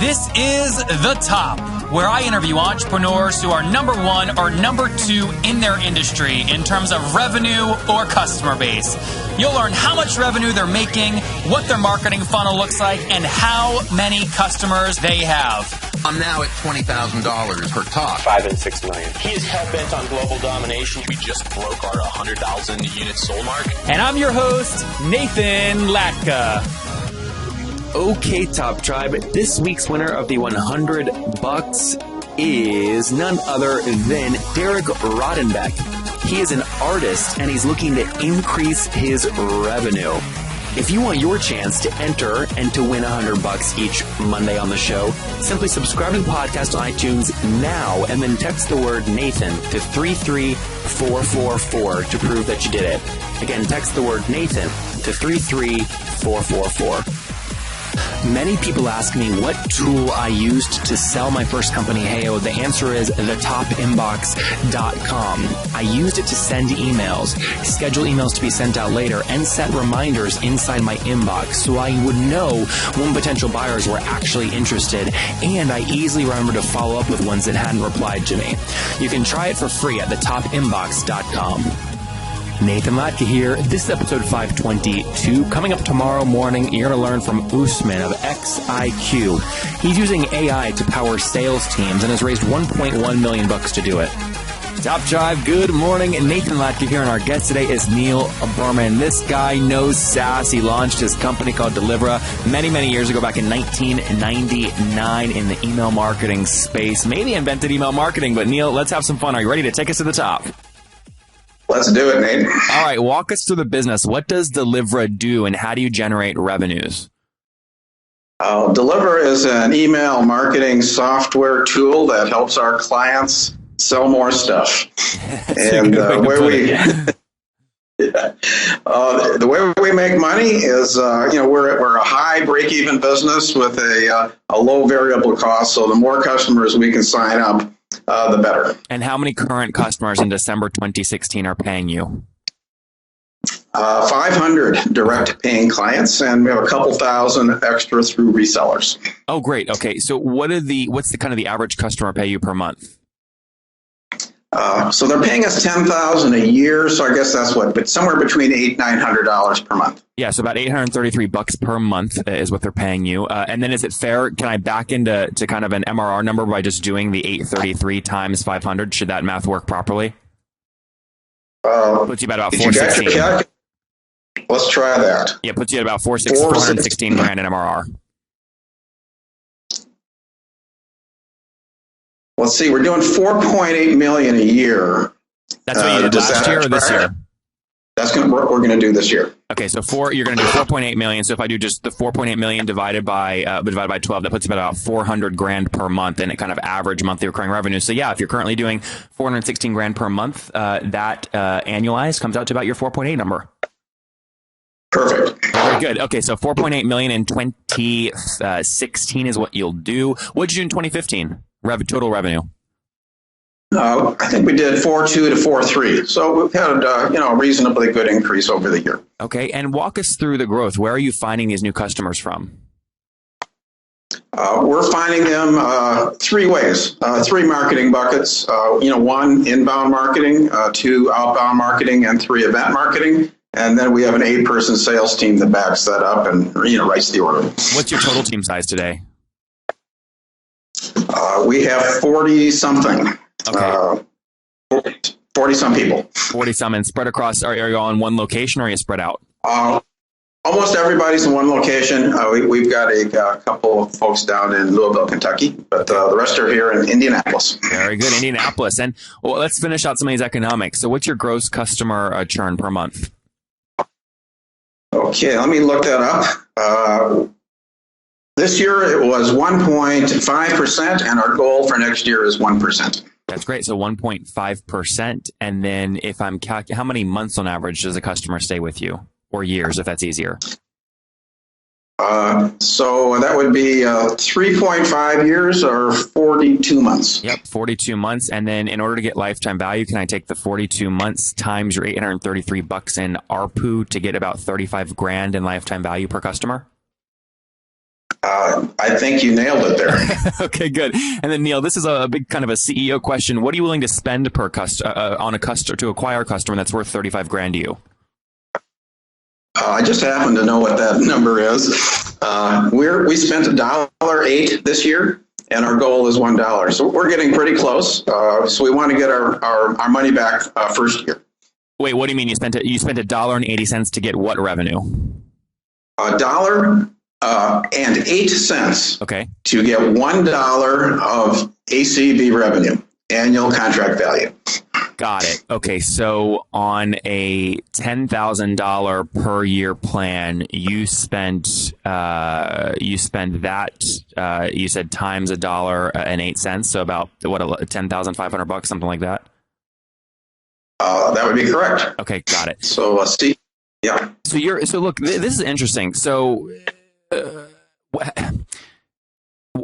This is The Top, where I interview entrepreneurs who are number one or number two in their industry in terms of revenue or customer base. You'll learn how much revenue they're making, what their marketing funnel looks like, and how many customers they have. I'm now at $20,000 per talk. 5 and 6 million. He is hell-bent on global domination. We just broke our 100,000 units sold mark. And I'm your host, Nathan Latka. Okay, Top Tribe, this week's winner of the $100 is none other than Derek Rodenbeck. He is an artist and he's looking to increase his revenue. If you want your chance to enter and to win $100 each Monday on the show, simply subscribe to the podcast on iTunes now and then text the word Nathan to 33444 to prove that you did it. Again, text the word Nathan to 33444. Many people ask me what tool I used to sell my first company, Heyo. The answer is thetopinbox.com. I used it to send emails, schedule emails to be sent out later, and set reminders inside my inbox so I would know when potential buyers were actually interested, and I easily remember to follow up with ones that hadn't replied to me. You can try it for free at thetopinbox.com. Nathan Latka here. This is episode 522. Coming up tomorrow morning, you're going to learn from Usman of XIQ. He's using AI to power sales teams and has raised $1.1 million to do it. Top Tribe, good morning. Nathan Latka here, and our guest today is Neil Berman. This guy knows SaaS. He launched his company called Delivra many, many years ago, back in 1999 in the email marketing space. Maybe invented email marketing, but Neil, let's have some fun. Are you ready to take us to the top? Let's do it, Nate. All right, walk us through the business. What does Delivra do, and how do you generate revenues? Delivra is an email marketing software tool that helps our clients sell more stuff. And the way we make money is, we're a high break-even business with a low variable cost. So the more customers we can sign up, the better. And how many current customers in December 2016 are paying you? 500 direct paying clients, and we have a couple thousand extra through resellers. Oh, great. Okay. So what's the kind of the average customer pay you per month? So they're paying us $10,000 a year. So I guess that's but somewhere between $800-900 per month. Yeah. So about $833 per month is what they're paying you. And then is it fair? Can I back into kind of an MRR number by just doing the 833 times 500? Should that math work properly? Puts you about 416. Let's try that. Yeah. Puts you at about 416 grand in MRR. Let's see, we're doing $4.8 million a year. That's what you did last year or this year? That's what we're going to do this year. Okay, so you're going to do $4.8 million. So if I do just the $4.8 million divided by 12, that puts about 400 grand per month in a kind of average monthly recurring revenue. So yeah, if you're currently doing 416 grand per month, that annualized comes out to about your 4.8 number. Perfect. Very good. Okay, so 4.8 million in 2016 is what you'll do. What did you do in 2015? Total revenue. I think we did 4.2 to 4.3. So we've had a reasonably good increase over the year. Okay, and walk us through the growth. Where are you finding these new customers from? We're finding them three ways, three marketing buckets. One, inbound marketing, two, outbound marketing, and three, event marketing. And then we have an 8-person sales team that backs that up and writes the order. What's your total team size today? We have 40-something. Okay. 40-some people. 40-some, and spread across. Are you on one location or are you spread out? Almost everybody's in one location. We've got a couple of folks down in Louisville, Kentucky, but the rest are here in Indianapolis. Very good, Indianapolis. And let's finish out some of these economics. So what's your gross customer churn per month? Okay, let me look that up. This year it was 1.5%, and our goal for next year is 1%. That's great. So 1.5%. And then if I'm how many months on average does a customer stay with you? Or years, if that's easier? So that would be 3.5 years or 42 months. Yep, 42 months. And then in order to get lifetime value, can I take the 42 months times your $833 in ARPU to get about 35 grand in lifetime value per customer? I think you nailed it there. Okay, good. And then Neil, this is a big kind of a CEO question. What are you willing to spend per on a customer to acquire a customer that's worth $35,000 to you? I just happen to know what that number is. We spent $1.08 this year, and our goal is $1. So we're getting pretty close. So we want to get our money back first year. Wait, what do you mean you spent $1.80 to get what revenue? $1.08. Okay. To get $1 of ACV revenue, annual contract value. Got it. Okay, so on a $10,000 per year plan, you spent that you said times $1.08, so about what, $10,500, something like that. That would be correct. Okay, got it. So Steve, yeah. So look, this is interesting. So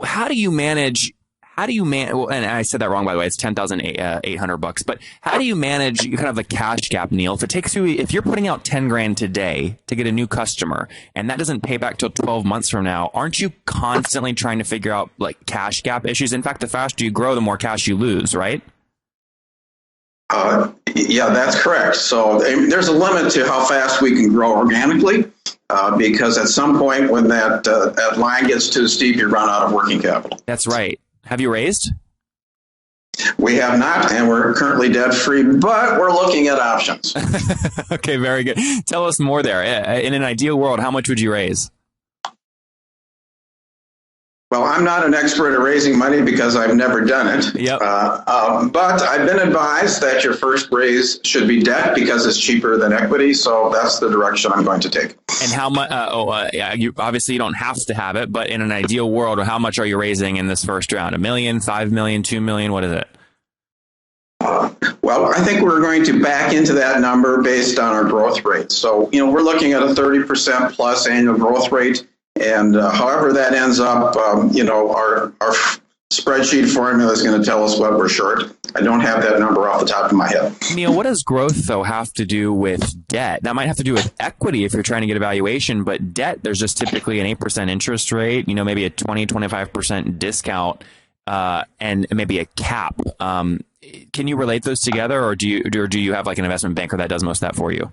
how do you manage? Well, and I said that wrong, by the way. It's $10,800. But how do you manage kind of the cash gap, Neil? If you're putting out $10,000 today to get a new customer, and that doesn't pay back till 12 months from now, aren't you constantly trying to figure out like cash gap issues? In fact, the faster you grow, the more cash you lose, right? Yeah, that's correct. So there's a limit to how fast we can grow organically, because at some point when that line gets too steep, you run out of working capital. That's right. Have you raised? We have not, and we're currently debt-free, but we're looking at options. Okay, very good. Tell us more there. In an ideal world, how much would you raise? Well, I'm not an expert at raising money because I've never done it. Yep. But I've been advised that your first raise should be debt because it's cheaper than equity. So that's the direction I'm going to take. And how much? You obviously you don't have to have it, but in an ideal world, how much are you raising in this first round? $1 million, $5 million, $2 million? What is it? Well, I think we're going to back into that number based on our growth rate. So, we're looking at a 30% plus annual growth rate. And however that ends up, our spreadsheet formula is going to tell us what we're short. I don't have that number off the top of my head. Neil, what does growth, though, have to do with debt? That might have to do with equity if you're trying to get a valuation, but debt, there's just typically an 8% interest rate, maybe a 20-25% discount, and maybe a cap. Can you relate those together, or do you have like an investment banker that does most of that for you?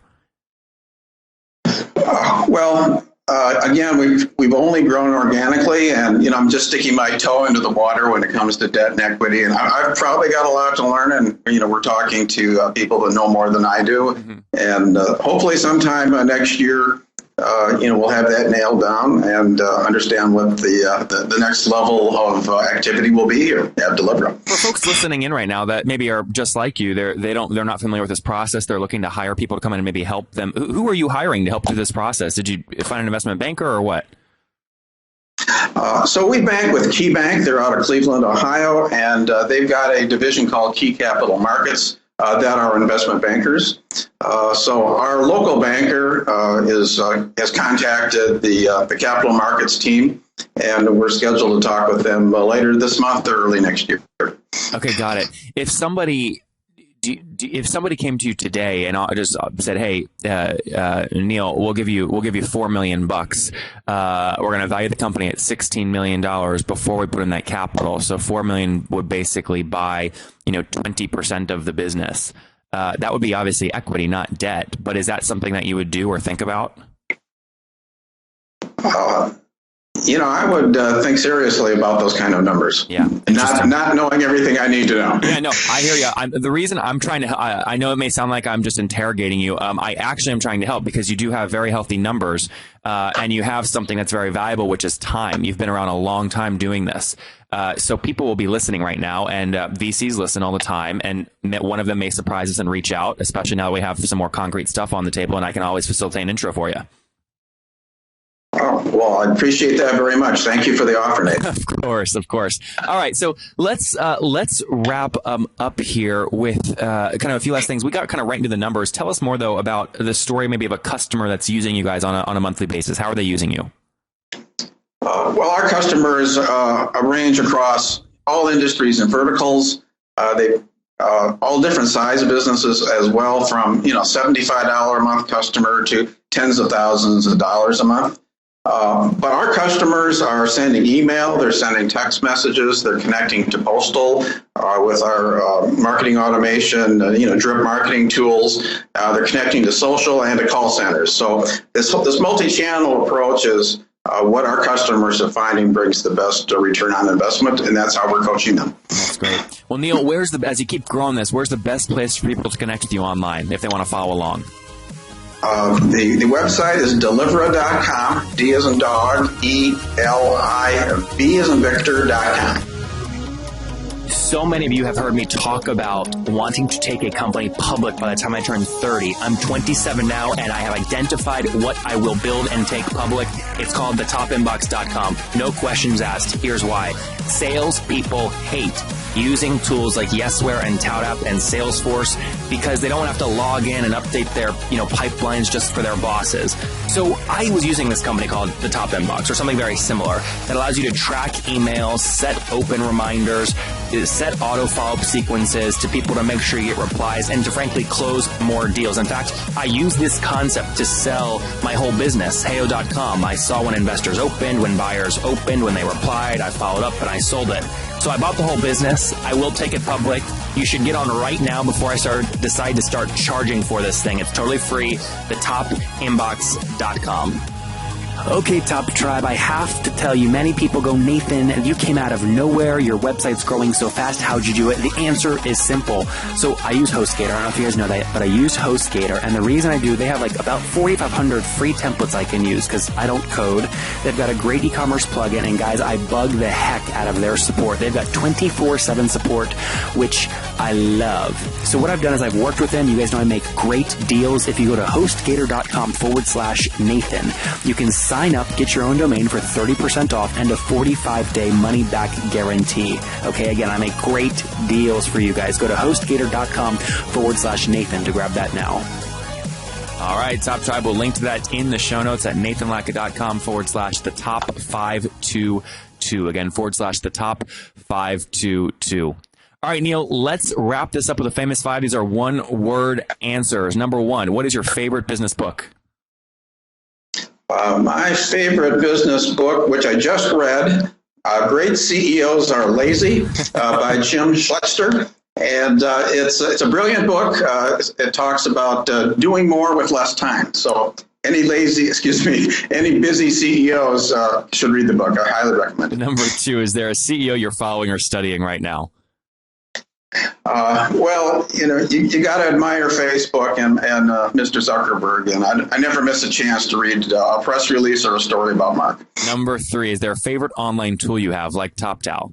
Again, we've only grown organically, and I'm just sticking my toe into the water when it comes to debt and equity. And I've probably got a lot to learn. And we're talking to people that know more than I do. Mm-hmm. And hopefully, sometime next year, we'll have that nailed down and understand what the next level of activity will be here at Delivra. For folks listening in right now that maybe are just like you, they're not familiar with this process. They're looking to hire people to come in and maybe help them. Who are you hiring to help through this process? Did you find an investment banker or what? So we bank with Key Bank. They're out of Cleveland, Ohio, and they've got a division called Key Capital Markets. That are investment bankers. So our local banker has contacted the capital markets team, and we're scheduled to talk with them later this month or early next year. Okay, got it. If somebody came to you today and just said, "Hey, Neil, we'll give you $4 million. We're going to value the company at $16 million before we put in that capital. So $4 million would basically buy 20% of the business. That would be obviously equity, not debt. But is that something that you would do or think about? I would think seriously about those kind of numbers. Yeah. Not knowing everything I need to know. Yeah, no, I hear you. The reason I'm trying to, I know it may sound like I'm just interrogating you. I actually am trying to help because you do have very healthy numbers, and you have something that's very valuable, which is time. You've been around a long time doing this. So people will be listening right now, and VCs listen all the time, and one of them may surprise us and reach out, especially now that we have some more concrete stuff on the table, and I can always facilitate an intro for you. Oh, well, I appreciate that very much. Thank you for the offer, Nate. Of course. All right, so let's wrap up here with kind of a few last things. We got kind of right into the numbers. Tell us more, though, about the story maybe of a customer that's using you guys on a monthly basis. How are they using you? Well, our customers range across all industries and verticals. They all different size businesses as well, from $75 a month customer to tens of thousands of dollars a month. But our customers are sending email, they're sending text messages, they're connecting to postal with our marketing automation, drip marketing tools. They're connecting to social and to call centers. So this multi-channel approach is what our customers are finding brings the best return on investment, and that's how we're coaching them. That's great. Well, Neil, as you keep growing this, where's the best place for people to connect with you online if they want to follow along? The website is Delivra.com, D as in dog, E-L-I-V as in Victor.com. So many of you have heard me talk about wanting to take a company public by the time I turn 30. I'm 27 now, and I have identified what I will build and take public. It's called thetopinbox.com. No questions asked. Here's why. Salespeople hate using tools like Yesware and ToutApp and Salesforce because they don't have to log in and update their pipelines just for their bosses. So I was using this company called the Top Inbox or something very similar that allows you to track emails, set open reminders, set auto follow-up sequences to people to make sure you get replies and to frankly close more deals. In fact, I use this concept to sell my whole business, Heyo.com. I saw when investors opened, when buyers opened, when they replied, I followed up and I sold it. So I bought the whole business. I will take it public. You should get on right now before I decide to start charging for this thing. It's totally free. Thetopinbox.com. Okay, Top Tribe, I have to tell you, many people go, Nathan, you came out of nowhere. Your website's growing so fast. How'd you do it? The answer is simple. So I use HostGator. I don't know if you guys know that, but I use HostGator. And the reason I do, they have like about 4,500 free templates I can use because I don't code. They've got a great e-commerce plugin. And guys, I bug the heck out of their support. They've got 24/7 support, which I love. So what I've done is I've worked with them. You guys know I make great deals. If you go to HostGator.com/Nathan, you can sign up, get your own domain for 30% off and a 45-day money-back guarantee. Okay, again, I make great deals for you guys. Go to HostGator.com/Nathan to grab that now. All right, Top Tribe, we'll link to that in the show notes at nathanlatka.com/the-top522. Again, /the-top522. All right, Neil, let's wrap this up with a famous five. These are one-word answers. Number one, what is your favorite business book? My favorite business book, which I just read, Great CEOs Are Lazy by Jim Schlechter. And it's a brilliant book. It talks about doing more with less time. So any busy CEOs should read the book. I highly recommend it. Number two, is there a CEO you're following or studying right now? Well, you got to admire Facebook and Mr. Zuckerberg, and I never miss a chance to read a press release or a story about Mark. Number three, is there a favorite online tool you have, like TopTal?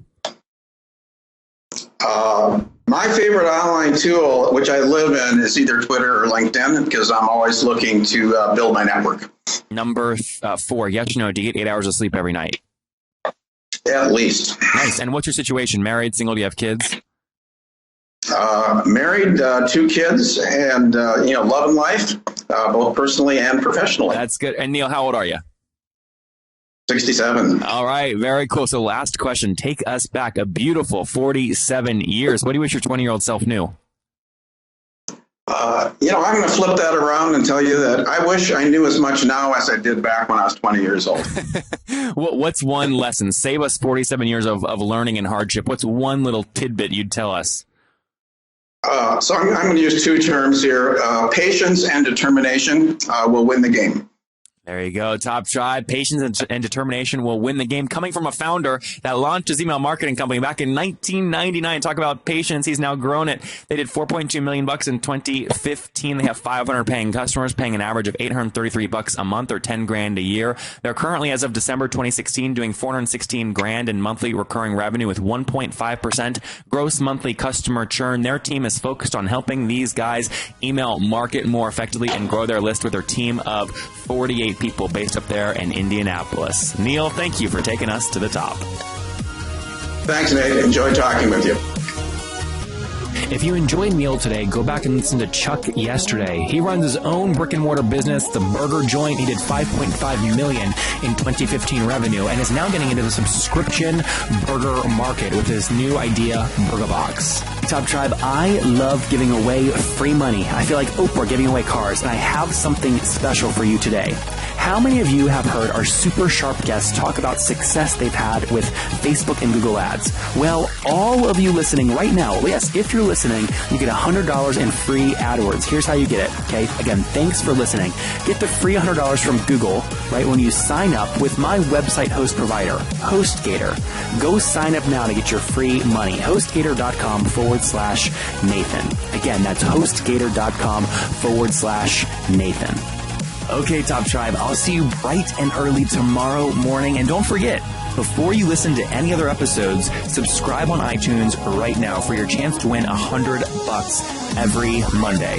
My favorite online tool, which I live in, is either Twitter or LinkedIn because I'm always looking to build my network. Number four, yes or no, do you get 8 hours of sleep every night? At least. Nice. And what's your situation? Married, single, do you have kids? Married, 2 kids, and loving life, both personally and professionally. That's good. And Neil, how old are you? 67. All right, very cool. So last question, take us back a beautiful 47 years. What do you wish your 20-year-old self knew? I'm going to flip that around and tell you that I wish I knew as much now as I did back when I was 20 years old. What's one lesson? Save us 47 years of learning and hardship. What's one little tidbit you'd tell us? So I'm going to use 2 terms here. Patience and determination will win the game. There you go. Top Tribe. Patience and determination will win the game. Coming from a founder that launched his email marketing company back in 1999. Talk about patience. He's now grown it. They did $4.2 million in 2015. They have 500 paying customers, paying an average of $833 a month or $10,000 a year. They're currently, as of December 2016, doing $416,000 in monthly recurring revenue with 1.5% gross monthly customer churn. Their team is focused on helping these guys email market more effectively and grow their list with their team of 48 people based up there in Indianapolis. Neil, thank you for taking us to the top. Thanks, Nate. Enjoyed talking with you. If you enjoyed Neil today, go back and listen to Chuck yesterday. He runs his own brick-and-mortar business, The Burger Joint. He did $5.5 million in 2015 revenue and is now getting into the subscription burger market with his new idea, Burger Box. Top Tribe, I love giving away free money. I feel like Oprah giving away cars, and I have something special for you today. How many of you have heard our super sharp guests talk about success they've had with Facebook and Google Ads? Well, all of you listening right now, yes, if you're listening, you get $100 in free AdWords. Here's how you get it, okay? Again, thanks for listening. Get the free $100 from Google, right, when you sign up with my website host provider, HostGator. Go sign up now to get your free money. HostGator.com/Nathan. Again, that's HostGator.com/Nathan. Okay, Top Tribe, I'll see you bright and early tomorrow morning. And don't forget, before you listen to any other episodes, subscribe on iTunes right now for your chance to win $100 every Monday.